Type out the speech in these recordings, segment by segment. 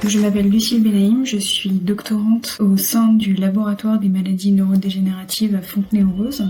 Je m'appelle Lucille Benaïm, je suis doctorante au sein du laboratoire des maladies neurodégénératives à Fontenay-aux-Roses.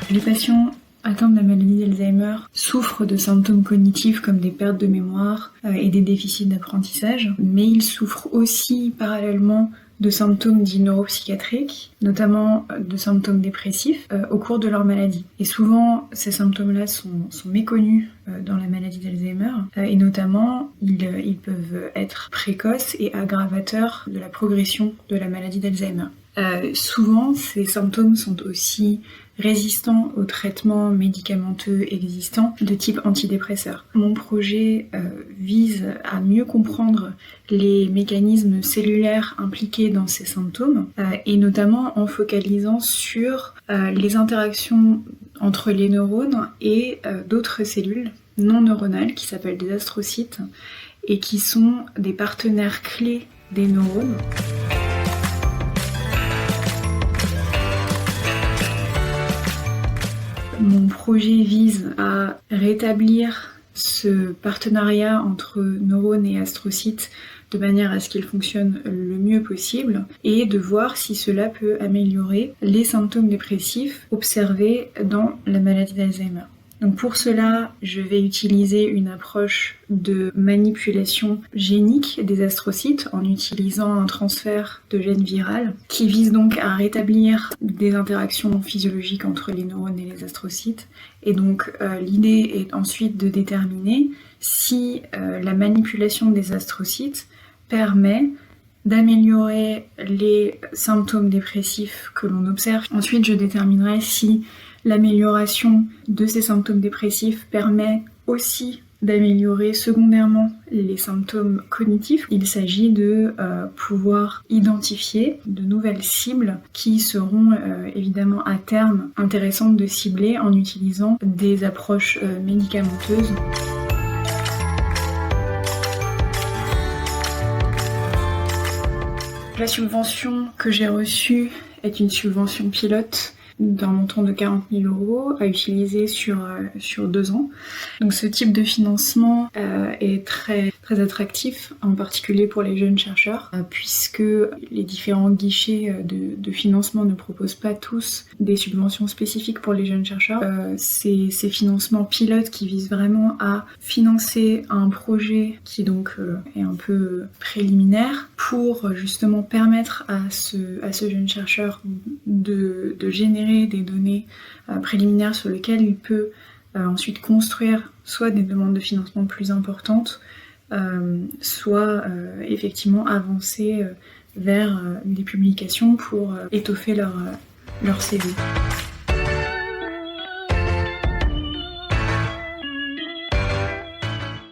Les patients atteints de la maladie d'Alzheimer souffrent de symptômes cognitifs comme des pertes de mémoire et des déficits d'apprentissage, mais ils souffrent aussi parallèlement de symptômes dits neuropsychiatriques, notamment de symptômes dépressifs au cours de leur maladie. Et souvent, ces symptômes-là sont méconnus dans la maladie d'Alzheimer, et notamment, ils peuvent être précoces et aggravateurs de la progression de la maladie d'Alzheimer. Souvent, ces symptômes sont aussi résistants aux traitements médicamenteux existants de type antidépresseur. Mon projet vise à mieux comprendre les mécanismes cellulaires impliqués dans ces symptômes et notamment en focalisant sur les interactions entre les neurones et d'autres cellules non neuronales qui s'appellent des astrocytes et qui sont des partenaires clés des neurones. Mon projet vise à rétablir ce partenariat entre neurones et astrocytes de manière à ce qu'il fonctionne le mieux possible et de voir si cela peut améliorer les symptômes dépressifs observés dans la maladie d'Alzheimer. Donc pour cela, je vais utiliser une approche de manipulation génique des astrocytes en utilisant un transfert de gène viral qui vise donc à rétablir des interactions physiologiques entre les neurones et les astrocytes. Et donc l'idée est ensuite de déterminer si la manipulation des astrocytes permet d'améliorer les symptômes dépressifs que l'on observe. Ensuite, je déterminerai si l'amélioration de ces symptômes dépressifs permet aussi d'améliorer secondairement les symptômes cognitifs. Il s'agit de pouvoir identifier de nouvelles cibles qui seront évidemment à terme intéressantes de cibler en utilisant des approches médicamenteuses. La subvention que j'ai reçue est une subvention pilote d'un montant de 40 000 € à utiliser sur 2 ans. Donc ce type de financement est très attractif, en particulier pour les jeunes chercheurs, puisque les différents guichets de financement ne proposent pas tous des subventions spécifiques pour les jeunes chercheurs. Ces financements pilotes qui visent vraiment à financer un projet qui donc est un peu préliminaire pour justement permettre à ce jeune chercheur de générer des données préliminaires sur lesquelles il peut ensuite construire soit des demandes de financement plus importantes, soit effectivement avancer vers des publications pour étoffer leur CV.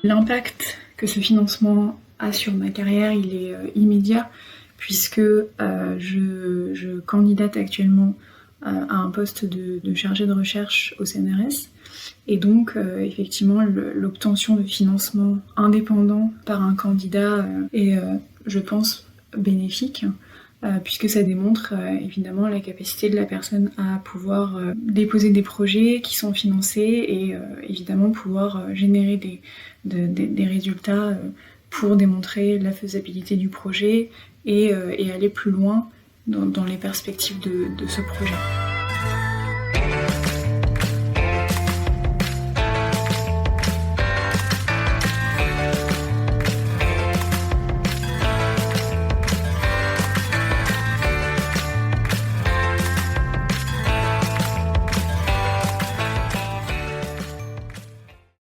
L'impact que ce financement a sur ma carrière, il est immédiat puisque je candidate actuellement à un poste de chargé de recherche au CNRS. Et donc, effectivement, l'obtention de financement indépendant par un candidat est, je pense, bénéfique, puisque ça démontre évidemment la capacité de la personne à pouvoir déposer des projets qui sont financés et évidemment pouvoir générer des résultats pour démontrer la faisabilité du projet et aller plus loin dans les perspectives de ce projet.